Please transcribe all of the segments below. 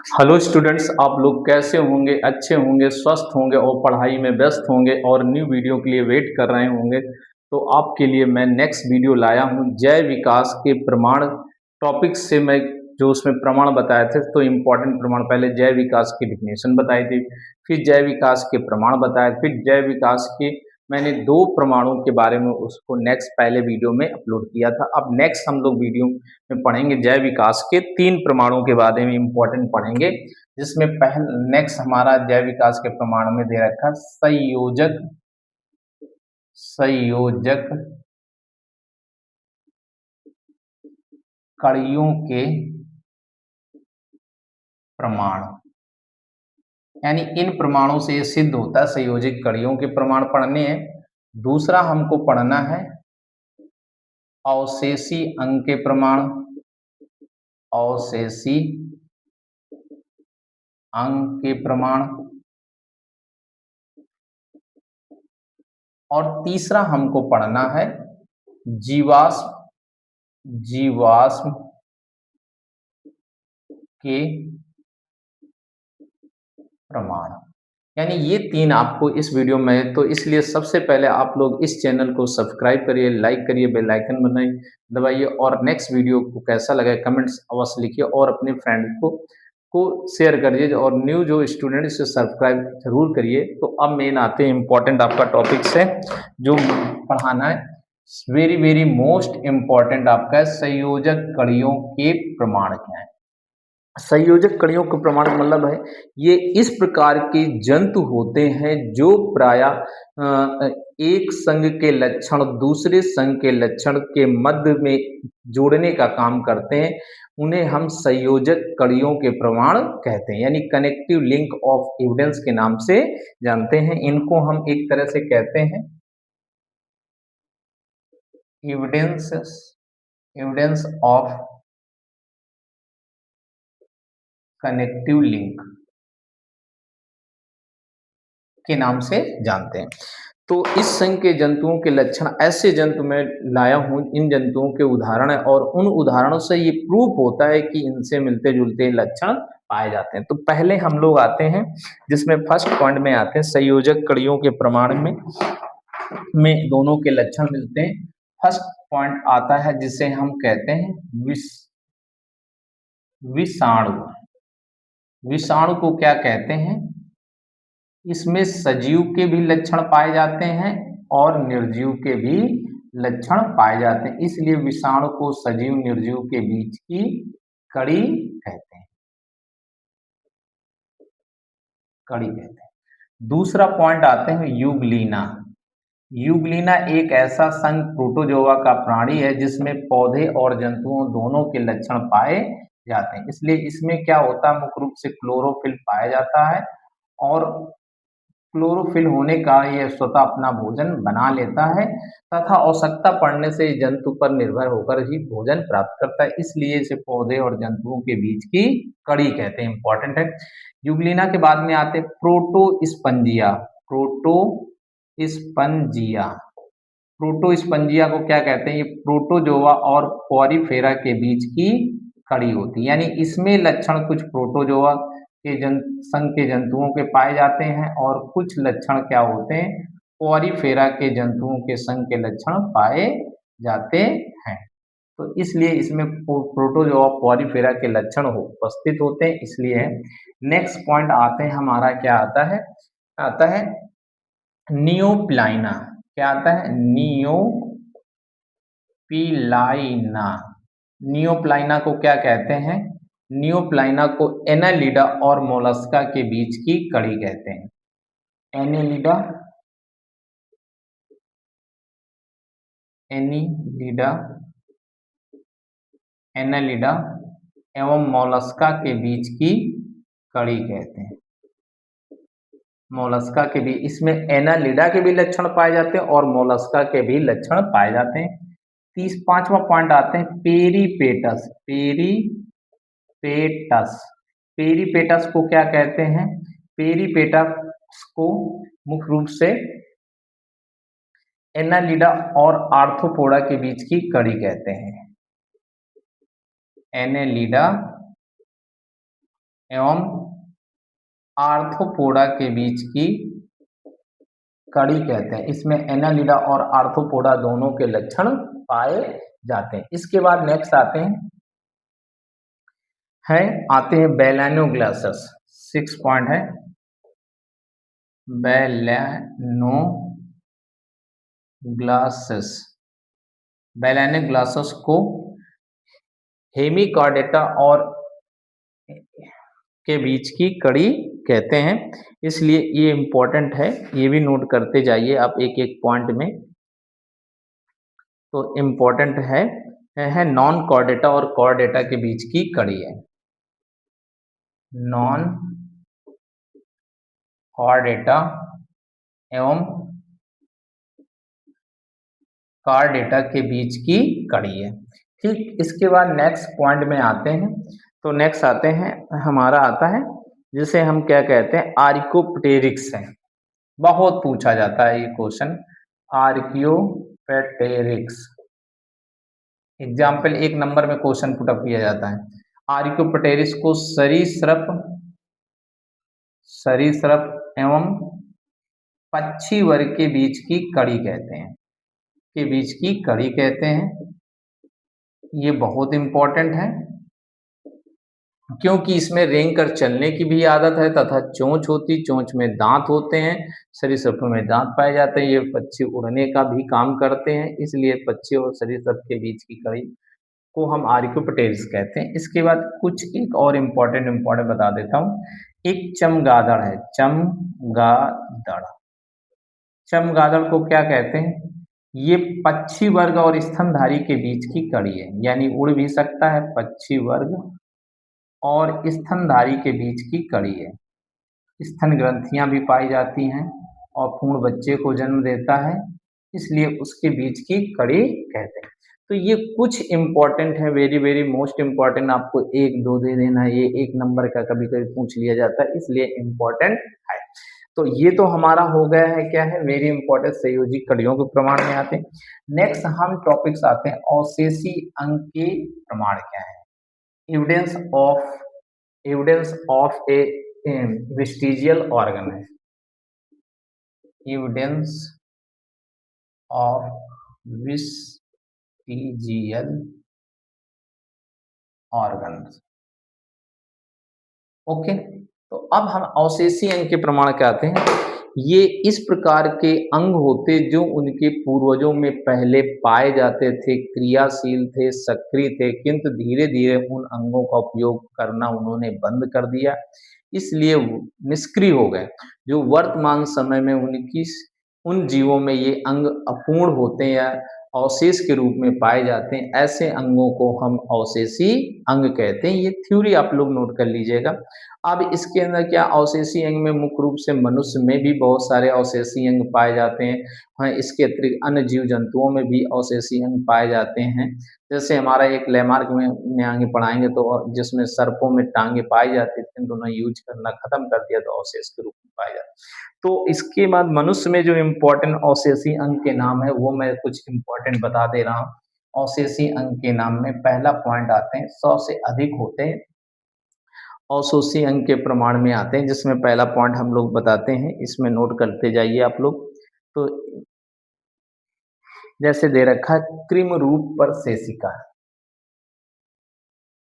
Hello students, आप लोग कैसे होंगे? अच्छे होंगे, स्वस्थ होंगे और पढ़ाई में व्यस्त होंगे और न्यू वीडियो के लिए वेट कर रहे होंगे। तो आपके लिए मैं नेक्स्ट वीडियो लाया हूँ जय विकास के प्रमाण टॉपिक से। मैं जो उसमें प्रमाण बताए थे, तो इम्पोर्टेंट प्रमाण पहले जय विकास की डिफिनेशन बताई थी, फिर जय विकास के प्रमाण बताए, फिर जय विकास के मैंने दो प्रमाणों के बारे में उसको नेक्स्ट पहले वीडियो में अपलोड किया था। अब नेक्स्ट हम लोग वीडियो में पढ़ेंगे जय विकास के तीन प्रमाणों के बारे में इम्पोर्टेंट पढ़ेंगे, जिसमें पहले नेक्स्ट हमारा जय विकास के प्रमाण में दे रखा संयोजक संयोजक कड़ियों के प्रमाण, यानी इन प्रमाणों से ये सिद्ध होता है संयोजक कड़ियों के प्रमाण पढ़ने हैं। दूसरा हमको पढ़ना है अवशेषी अंक के प्रमाण, अवशेषी अंक के प्रमाण, और तीसरा हमको पढ़ना है जीवाश्म जीवाश्म के प्रमाण। यानी ये तीन आपको इस वीडियो में, तो इसलिए सबसे पहले आप लोग इस चैनल को सब्सक्राइब करिए, लाइक करिए, बेल आइकन बनाइए, दबाइए, और नेक्स्ट वीडियो को कैसा लगा कमेंट्स अवश्य लिखिए और अपने फ्रेंड को शेयर करिए, और न्यू जो स्टूडेंट इसे सब्सक्राइब जरूर करिए। तो अब मेन आते हैं इम्पोर्टेंट आपका टॉपिक से जो पढ़ाना है, वेरी वेरी मोस्ट इम्पॉर्टेंट आपका संयोजक कड़ियों के प्रमाण क्या है। संयोजक कड़ियों का प्रमाण मतलब है ये इस प्रकार के जंतु होते हैं जो प्रायः एक संघ के लक्षण दूसरे संघ के लक्षण के मध्य में जोड़ने का काम करते हैं। उन्हें हम संयोजक कड़ियों के प्रमाण कहते हैं, यानी कनेक्टिव लिंक ऑफ एविडेंस के नाम से जानते हैं। इनको हम एक तरह से कहते हैं evidence evidence of connective link के नाम से जानते हैं। तो इस संघ के जंतुओं के लक्षण, ऐसे जंतु मैं लाया हूं, इन जंतुओं के उदाहरण है और उन उदाहरणों से ये प्रूफ होता है कि इनसे मिलते जुलते लक्षण पाए जाते हैं। तो पहले हम लोग आते हैं जिसमें फर्स्ट पॉइंट में आते हैं संयोजक कड़ियों के प्रमाण में दोनों के लक्षण मिलते हैं। फर्स्ट पॉइंट आता है जिसे हम कहते हैं विषाणु। विषाणु को क्या कहते हैं? इसमें सजीव के भी लक्षण पाए जाते हैं और निर्जीव के भी लक्षण पाए जाते हैं, इसलिए विषाणु को सजीव निर्जीव के बीच की कड़ी कहते हैं, कड़ी कहते हैं। दूसरा पॉइंट आते हैं युगलीना। युगलीना एक ऐसा संघ प्रोटोजोआ का प्राणी है जिसमें पौधे और जंतुओं दोनों के लक्षण पाए जाते हैं, इसलिए इसमें क्या होता है, मुख्य रूप से क्लोरोफिल पाया जाता है और क्लोरोफिल होने का यह स्वतः अपना भोजन बना लेता है तथा आवश्यकता पड़ने से जंतु पर निर्भर होकर ही भोजन प्राप्त करता है, इसलिए इसे पौधे और जंतुओं के बीच की कड़ी कहते हैं। इंपॉर्टेंट है। यूग्लिना के बाद में आते प्रोटोस्पंजिया। प्रोटोस्पंजिया प्रोटोस्पंजिया को क्या कहते हैं? ये प्रोटोजोआ और पॉरीफेरा के बीच की कड़ी होती है, यानी इसमें लक्षण कुछ प्रोटोजोआ के संघ के जंतुओं के पाए जाते हैं और कुछ लक्षण क्या होते हैं, पॉरीफेरा के जंतुओं के संघ के लक्षण पाए जाते हैं। तो इसलिए इसमें प्रोटोजोआ पॉरीफेरा के लक्षण उपस्थित होते हैं, इसलिए नेक्स्ट पॉइंट आते हैं हमारा क्या आता है, आता है नियोप्लाइना। क्या आता है? नियोप्लाइना। नियोप्लाइना को क्या कहते हैं? नियोप्लाइना को एनालिडा और मोलस्का के बीच की कड़ी कहते हैं। एनालिडा एनालिडा एनालिडा एवं मोलस्का के बीच की कड़ी कहते हैं। मोलस्का के भी, इसमें एनालिडा के भी लक्षण पाए जाते हैं और मोलस्का के भी लक्षण पाए जाते हैं। पांचवा पॉइंट आते हैं पेरीपेटस। पेरीपेटस पेरीपेटस को क्या कहते हैं? पेरीपेटस को मुख्य रूप से एनालिडा और आर्थ्रोपोडा के बीच की कड़ी कहते हैं। एनालिडा एवं आर्थ्रोपोडा के बीच की कड़ी कहते हैं। इसमें एनालिडा और आर्थ्रोपोडा दोनों के लक्षण पाए जाते हैं। इसके बाद नेक्स्ट आते हैं बेलानोग्लासस। 6 पॉइंट है बेलानोग्लासस। बेलानोग्लासस को हेमिकॉर्डेटा और के बीच की कड़ी कहते हैं, इसलिए ये इम्पोर्टेंट है, ये भी नोट करते जाइए आप एक एक पॉइंट में। तो इम्पोर्टेंट है नॉन कॉर्डेटा और कॉर्डेटा के बीच की कड़ी है। नॉन कॉर्डेटा एवं कॉर्डेटा के बीच की कड़ी है। ठीक, इसके बाद नेक्स्ट पॉइंट में आते हैं। तो नेक्स्ट आते हैं, हमारा आता है जिसे हम क्या कहते हैं, आर्कियोप्टेरिक्स है। बहुत पूछा जाता है ये क्वेश्चन, आर्कियोप्टेरिक्स। एग्जाम्पल 1 नंबर में क्वेश्चन पुटअप किया जाता है। आर्कियोप्टेरिक्स को सरीसृप एवं पक्षी वर्ग के बीच की कड़ी कहते हैं, के बीच की कड़ी कहते हैं। ये बहुत इंपॉर्टेंट है क्योंकि इसमें रेंग कर चलने की भी आदत है तथा चोंच होती, चोंच में दांत होते हैं, सरीसृपों में दांत पाए जाते हैं। ये पक्षी उड़ने का भी काम करते हैं, इसलिए पक्षी और सरीसृप के बीच की कड़ी को हम आर्कियोप्टेरिक्स कहते हैं। इसके बाद कुछ एक और इम्पोर्टेंट बता देता हूँ। एक चमगादड़ है, चमगादड़। चमगादड़ को क्या कहते हैं? ये पक्षी वर्ग और स्तनधारी के बीच की कड़ी है, यानी उड़ भी सकता है, पक्षी वर्ग और स्तनधारी के बीच की कड़ी है। स्तन ग्रंथियां भी पाई जाती हैं और पूर्ण बच्चे को जन्म देता है, इसलिए उसके बीच की कड़ी कहते हैं। तो ये कुछ इम्पोर्टेंट है, वेरी वेरी मोस्ट इम्पोर्टेंट। आपको 1-2 दे देना है, ये 1 नंबर का कभी कभी पूछ लिया जाता है, इसलिए इम्पोर्टेंट है। तो ये तो हमारा हो गया है, क्या है, वेरी इंपॉर्टेंट संयोजी कड़ियों के प्रमाण में आते हैं। नेक्स्ट हम टॉपिक्स आते हैं, अवशेषी अंक के प्रमाण क्या है। Evidence of a vestigial organ है। Evidence of vestigial organ. Okay, तो अब हम अवशेषी अंग के प्रमाण क्या आते हैं। ये इस प्रकार के अंग होते जो उनके पूर्वजों में पहले पाए जाते थे, क्रियाशील थे, सक्रिय थे, किंतु धीरे धीरे उन अंगों का उपयोग करना उन्होंने बंद कर दिया, इसलिए वो निष्क्रिय हो गए। जो वर्तमान समय में उन जीवों में ये अंग अपूर्ण होते हैं या अवशेष के रूप में पाए जाते हैं, ऐसे अंगों को हम अवशेषी अंग कहते हैं। ये थ्योरी आप लोग नोट कर लीजिएगा। अब इसके अंदर क्या, अवशेषी अंग में मुख्य रूप से मनुष्य में भी बहुत सारे अवशेषी अंग पाए जाते हैं। हाँ, इसके अतिरिक्त अन्य जीव जंतुओं में भी अवशेषी अंग पाए जाते हैं। जैसे हमारा एक लैमार्क में आगे पढ़ाएंगे, तो जिसमें सर्पों में टांगे पाई जाती थी, तो उन्हें यूज करना खत्म कर दिया, तो अवशेष के रूप में पाए जाते। तो इसके बाद मनुष्य में जो इम्पोर्टेंट अवशेषी अंग के नाम है, वो मैं कुछ इम्पोर्टेंट बता दे रहा हूँ। अवशेषी अंग के नाम में पहला पॉइंट आते हैं, 100 से अधिक होते हैं अवशेषी अंग के प्रमाण में आते हैं, जिसमें पहला पॉइंट हम लोग बताते हैं, इसमें नोट करते जाइए आप लोग। तो जैसे दे रखा है, कृम रूप पर शेषिका,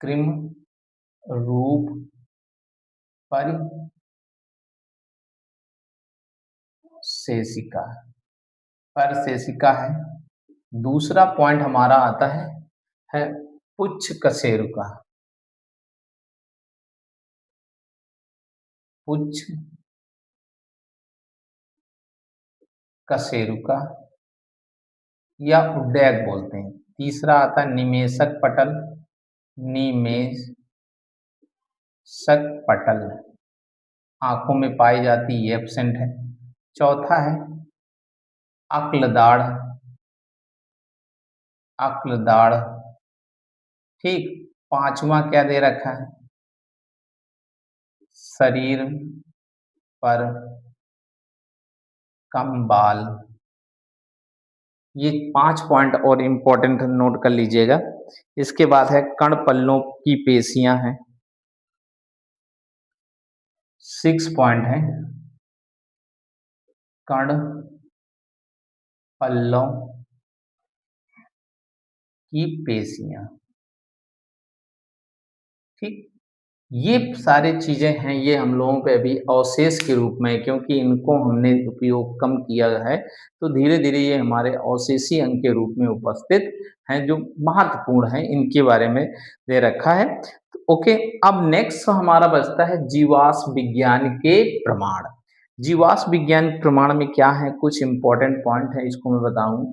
कृम रूप पर शेषिका, पर शेषिका है। दूसरा पॉइंट हमारा आता है पुच्छ कशेरुका, पुच्छ कशेरुका या उड्डयक बोलते हैं। तीसरा आता है निमेषक पटल, निमेषक पटल, आंखों में पाई जाती, ये एब्सेंट है। चौथा है अक्लदाड़, अक्लदाड़। ठीक, पांचवा क्या दे रखा है, शरीर पर कम बाल। ये 5 पॉइंट और इम्पोर्टेंट नोट कर लीजिएगा। इसके बाद है कण पल्लों की पेशियां हैं, 6 पॉइंट है, कण पल्लव की पेशियां। ठीक, ये सारी चीजें हैं, ये हम लोगों पे अभी अवशेष के रूप में, क्योंकि इनको हमने उपयोग कम किया है, तो धीरे धीरे ये हमारे अवशेषी अंग के रूप में उपस्थित हैं, जो महत्वपूर्ण है, इनके बारे में दे रखा है। तो ओके, अब नेक्स्ट हमारा बचता है जीवाश्म विज्ञान के प्रमाण। जीवाश्म विज्ञान प्रमाण में क्या है, कुछ इंपॉर्टेंट पॉइंट है, इसको मैं बताऊं।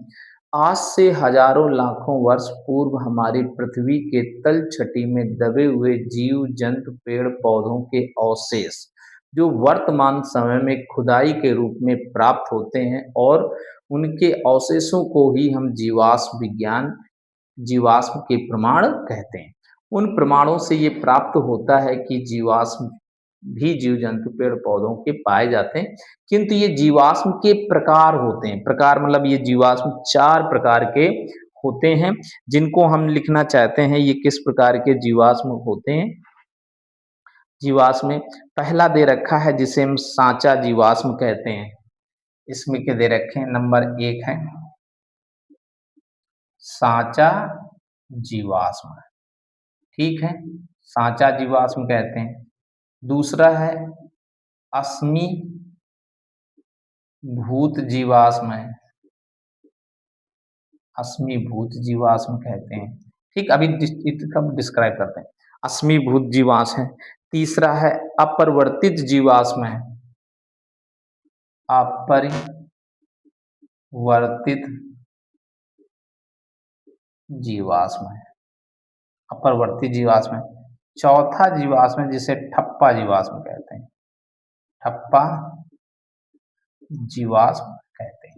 आज से हजारों लाखों वर्ष पूर्व हमारी पृथ्वी के तल छटी में दबे हुए जीव जंतु पेड़ पौधों के अवशेष, जो वर्तमान समय में खुदाई के रूप में प्राप्त होते हैं, और उनके अवशेषों को ही हम जीवाश्म के प्रमाण कहते हैं। उन प्रमाणों से ये प्राप्त होता है कि जीवाश्म भी जीव जंतु पेड़ पौधों के पाए जाते हैं, किंतु ये जीवाश्म के प्रकार होते हैं। प्रकार मतलब ये जीवाश्म 4 प्रकार के होते हैं, जिनको हम लिखना चाहते हैं, ये किस प्रकार के जीवाश्म होते हैं। जीवाश्म में पहला दे रखा है जिसे हम सांचा जीवाश्म कहते हैं। इसमें के दे रखे हैं, नंबर 1 है सांचा जीवाश्म। ठीक है, सांचा जीवाश्म कहते हैं। दूसरा है अश्मीभूत जीवाश्म है, अश्मीभूत जीवाश्म कहते हैं। ठीक, अभी इसका डिस्क्राइब करते हैं। अश्मीभूत जीवाश्म है। तीसरा है अपरिवर्तित जीवाश्म है, अपरिवर्तित जीवाश्म है, अपरिवर्तित जीवाश्म है। चौथा जीवाश्म है जिसे ठप्पा जीवाश्म कहते हैं, ठप्पा जीवाश्म कहते हैं।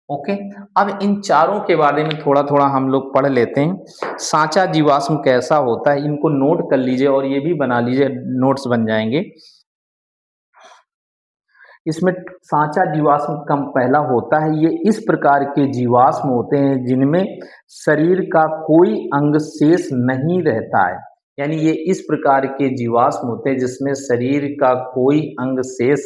ओके, अब इन चारों के बारे में थोड़ा थोड़ा हम लोग पढ़ लेते हैं। सांचा जीवाश्म कैसा होता है, इनको नोट कर लीजिए और ये भी बना लीजिए, नोट्स बन जाएंगे। इसमें सांचा जीवाश्म कम पहला होता है, ये इस प्रकार के जीवाश्म होते हैं जिनमें शरीर का कोई अंग शेष नहीं रहता है। यानी ये इस प्रकार के जीवाश्म होते हैं जिसमें शरीर का कोई अंग शेष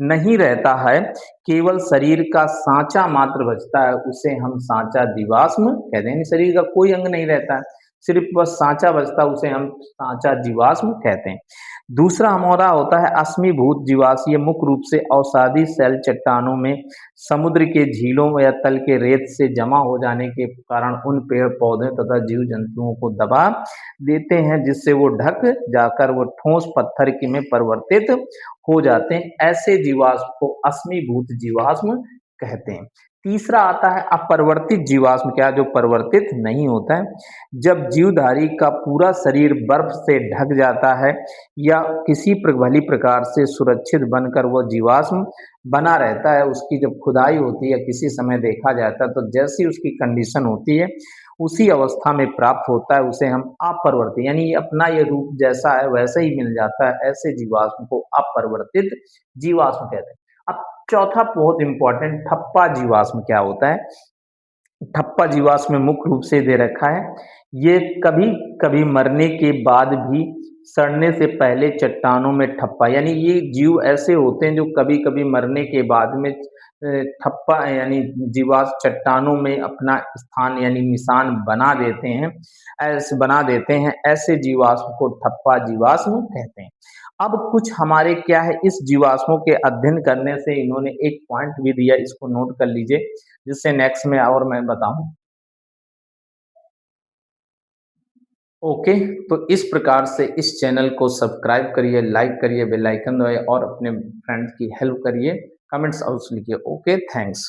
नहीं रहता है, केवल शरीर का सांचा मात्र बचता है, उसे हम सांचा जीवाश्म कहते हैं। शरीर का कोई अंग नहीं रहता है, सिर्फ बस सांचा बचता है, उसे हम सांचा जीवाश्म कहते हैं। दूसरा हमारा होता है अश्मीभूत जीवाश्म। ये मुख्य रूप से अवसादी सेल चट्टानों में, समुद्र के झीलों या तल के रेत से जमा हो जाने के कारण उन पेड़ पौधे तथा जीव जंतुओं को दबा देते हैं, जिससे वो ढक जाकर वो ठोस पत्थर की में परिवर्तित हो जाते हैं। ऐसे जीवाश्म को अश्मीभूत जीवाश्म कहते हैं। तीसरा आता है अपरिवर्तित जीवाश्म, क्या जो परिवर्तित नहीं होता है। जब जीवधारी का पूरा शरीर बर्फ से ढक जाता है या किसी भली प्रकार से सुरक्षित बनकर वह जीवाश्म बना रहता है, उसकी जब खुदाई होती है किसी समय देखा जाता है, तो जैसी उसकी कंडीशन होती है उसी अवस्था में प्राप्त होता है, उसे हम अपरिवर्तित, यानी अपना ये रूप जैसा है वैसा ही मिल जाता है, ऐसे जीवाश्म को अपरिवर्तित जीवाश्म कहते हैं। अब चौथा बहुत इंपॉर्टेंट, ठप्पा जीवाश्म क्या होता है। ठप्पा जीवाश्म में मुख्य रूप से दे रखा है, ये कभी कभी मरने के बाद भी सड़ने से पहले चट्टानों में ठप्पा, यानी ये जीव ऐसे होते हैं जो कभी कभी मरने के बाद में ठप्पा यानी जीवाश्म चट्टानों में अपना स्थान यानी निशान बना देते हैं, ऐसे जीवाश्म को ठप्पा जीवाश्म कहते हैं। अब कुछ हमारे क्या है, इस जीवाश्मों के अध्ययन करने से इन्होंने एक पॉइंट भी दिया, इसको नोट कर लीजिए, जिससे नेक्स्ट में और मैं बताऊं। ओके, तो इस प्रकार से इस चैनल को सब्सक्राइब करिए, लाइक करिए, बेल आइकन दबाइए और अपने फ्रेंड्स की हेल्प करिए, कमेंट्स अवश्य लिखिए। Okay, thanks.